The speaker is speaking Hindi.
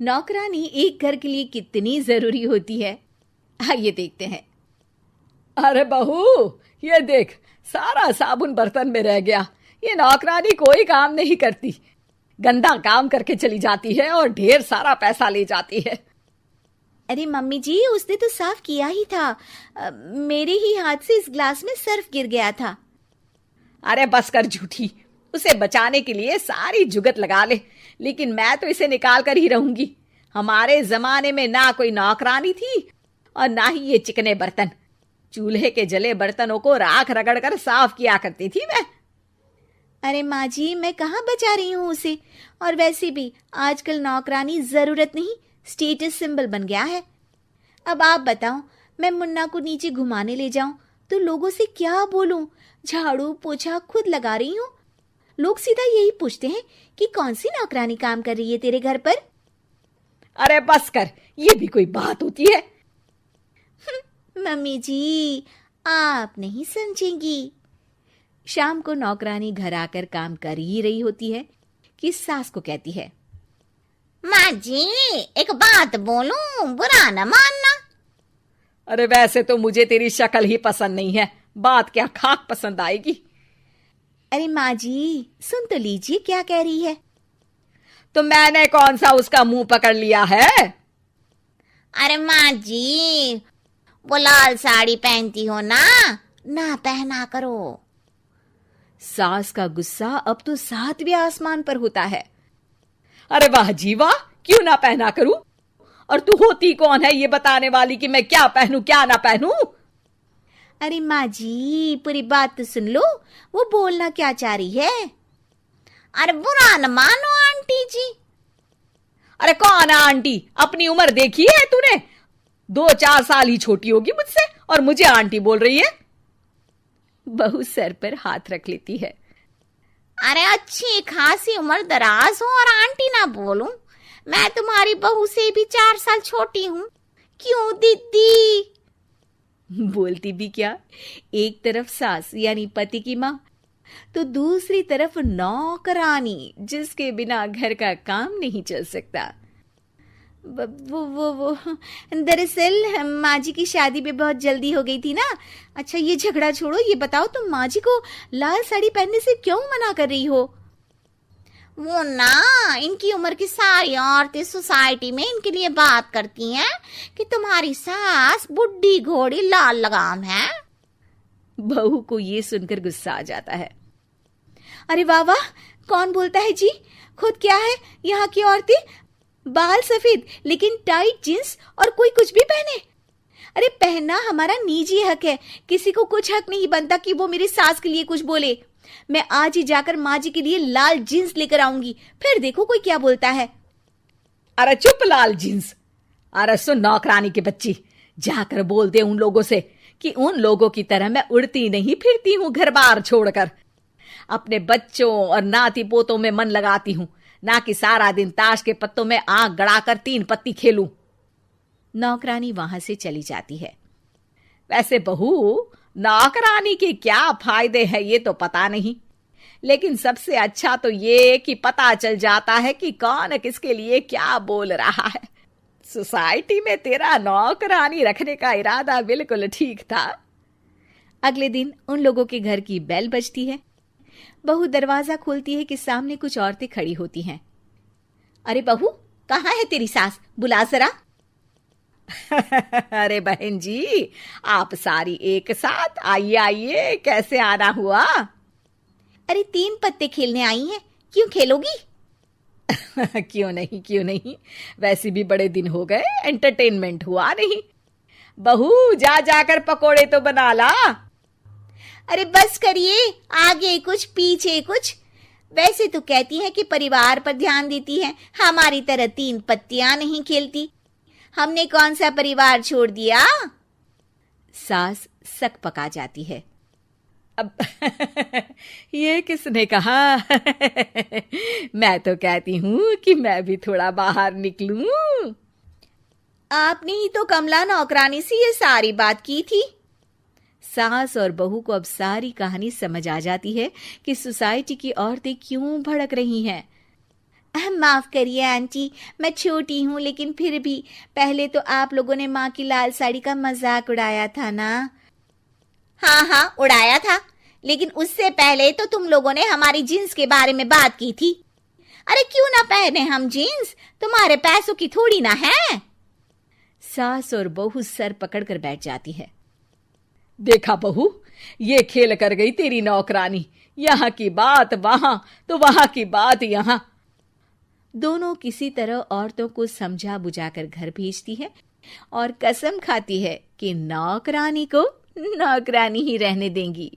नौकरानी एक घर के लिए कितनी जरूरी होती है, आइए देखते हैं। अरे बहू, ये देख, सारा साबुन बर्तन में रह गया। ये नौकरानी कोई काम नहीं करती, गंदा काम करके चली जाती है और ढेर सारा पैसा ले जाती है। अरे मम्मी जी, उसने तो साफ किया ही था। मेरे ही हाथ से इस ग्लास में सर्फ गिर गया था। अरे बस कर झूठी, उसे बचाने के लिए सारी जुगत लगा ले, लेकिन मैं तो इसे निकाल कर ही रहूंगी। हमारे जमाने में ना कोई नौकरानी थी और ना ही ये चिकने बर्तन। चूल्हे के जले बर्तनों को राख रगड़ कर साफ किया करती थी मैं। अरे माँ जी, मैं कहाँ बचा रही हूँ उसे। और वैसे भी आजकल नौकरानी जरूरत नहीं, स्टेटस सिंबल बन गया है। अब आप बताओ, मैं मुन्ना को नीचे घुमाने ले जाऊं तो लोगों से क्या बोलूं? झाड़ू पोछा खुद लगा रही हूँ। लोग सीधा यही पूछते हैं कि कौन सी नौकरानी काम कर रही है तेरे घर पर। अरे बस कर, ये भी कोई बात होती है? मम्मी जी, आप नहीं समझेंगी। शाम को नौकरानी घर आकर काम कर ही रही होती है कि सास को कहती है, माँ जी, एक बात बोलूं, बुरा न मानना। अरे वैसे तो मुझे तेरी शक्ल ही पसंद नहीं है, बात क्या खाक पसंद आएगी। अरे माँ जी, सुन तो लीजिए क्या कह रही है। तो मैंने कौन सा उसका मुंह पकड़ लिया है? अरे माँ जी, वो लाल साड़ी पहनती हो ना, ना पहना करो। सास का गुस्सा अब तो 7वें आसमान पर होता है। अरे वाह जी वाह, क्यों ना पहना करूं? और तू होती कौन है ये बताने वाली कि मैं क्या पहनूं क्या ना पहनूं? अरे माँ जी, पूरी बात तो सुन लो, वो बोलना क्या चाह रही है। अरे बुरा न मानो आंटी जी। अरे कौन है आंटी? अपनी उम्र देखी है तूने? 2-4 साल ही छोटी होगी मुझसे और मुझे आंटी बोल रही है। बहू सर पर हाथ रख लेती है। अरे अच्छी खासी उम्र दराज हो और आंटी ना बोलूं? मैं तुम्हारी बहू से भी 4 साल छोटी हूं। क्यों दीदी? बोलती भी क्या, एक तरफ सास यानी पति की माँ, तो दूसरी तरफ नौकरानी जिसके बिना घर का काम नहीं चल सकता। वो दरअसल माँ जी की शादी में बहुत जल्दी हो गई थी ना। अच्छा ये झगड़ा छोड़ो, ये बताओ तुम माँ जी को लाल साड़ी पहनने से क्यों मना कर रही हो? वो ना, इनकी उम्र की सारी औरतें सोसाइटी में इनके लिए बात करती हैं कि तुम्हारी सास बुढ़ी घोड़ी लाल लगाम है। बहू को ये सुनकर गुस्सा आ जाता है। अरे वाह वाह, कौन बोलता है जी? खुद क्या है यहाँ की औरतें, बाल सफेद लेकिन टाइट जींस और कोई कुछ भी पहने। अरे पहनना हमारा निजी हक है, किसी को कुछ हक नहीं बनता कि वो मेरी सास के लिए कुछ बोले। मैं आज ही जाकर माँ जी के लिए लाल जींस लेकर आऊंगी, फिर देखो कोई क्या बोलता है। अरे चुप लाल जींस। अरे सुन नौकरानी की बच्ची, जाकर बोल दे उन लोगों से कि उन लोगों की तरह मैं उड़ती नहीं फिरती हूँ घर बार छोड़कर। अपने बच्चों और नाती पोतों में मन लगाती हूँ, ना कि सारा दिन ताश के पत्तों में आंख गड़ाकर 3 पत्ती खेलूं। नौकरानी वहां से चली जाती है। वैसे बहू, नौकरानी के क्या फायदे हैं ये तो पता नहीं, लेकिन सबसे अच्छा तो ये कि पता चल जाता है कि कौन किसके लिए क्या बोल रहा है। सोसाइटी में तेरा नौकरानी रखने का इरादा बिल्कुल ठीक था। अगले दिन उन लोगों के घर की बेल बजती है। बहू दरवाजा खोलती है कि सामने कुछ औरतें खड़ी होती हैं। अरे बहू, कहाँ है तेरी सास? बुला जरा। अरे बहन जी, आप सारी एक साथ आइए आइए, कैसे आना हुआ? अरे 3 पत्ते खेलने आई हैं, क्यों खेलोगी? क्यों नहीं, वैसे भी बड़े दिन हो गए, एंटरटेनमेंट हुआ नहीं। बहू जा जाकर पकोड़े तो बना ला। अरे बस करिए, आगे कुछ पीछे कुछ। वैसे तो कहती है कि परिवार पर ध्यान देती है, हमारी तरह 3 पत्तियां नहीं खेलती। हमने कौन सा परिवार छोड़ दिया? सास सक पका जाती है। अब ये किसने कहा? मैं तो कहती हूँ कि मैं भी थोड़ा बाहर निकलूं। आपने ही तो कमला नौकरानी से ये सारी बात की थी। सास और बहू को अब सारी कहानी समझ आ जाती है कि सोसाइटी की औरतें क्यों भड़क रही हैं। माफ करिए आंटी, मैं छोटी हूँ, लेकिन फिर भी पहले तो आप लोगों ने माँ की लाल साड़ी का मजाक उड़ाया था ना। हाँ हाँ, उड़ाया था, लेकिन उससे पहले तो तुम लोगों ने हमारी जीन्स के बारे में बात की थी। अरे क्यों ना पहने हम जीन्स, तुम्हारे पैसों की थोड़ी ना है। सास और बहू सर पकड़कर बैठ जाती है। देखा बहू, ये खेल कर गई तेरी नौकरानी, यहाँ की बात वहां तो वहां की बात यहाँ। दोनों किसी तरह औरतों को समझा बुझाकर घर भेजती है और कसम खाती है कि नौकरानी को नौकरानी ही रहने देंगी।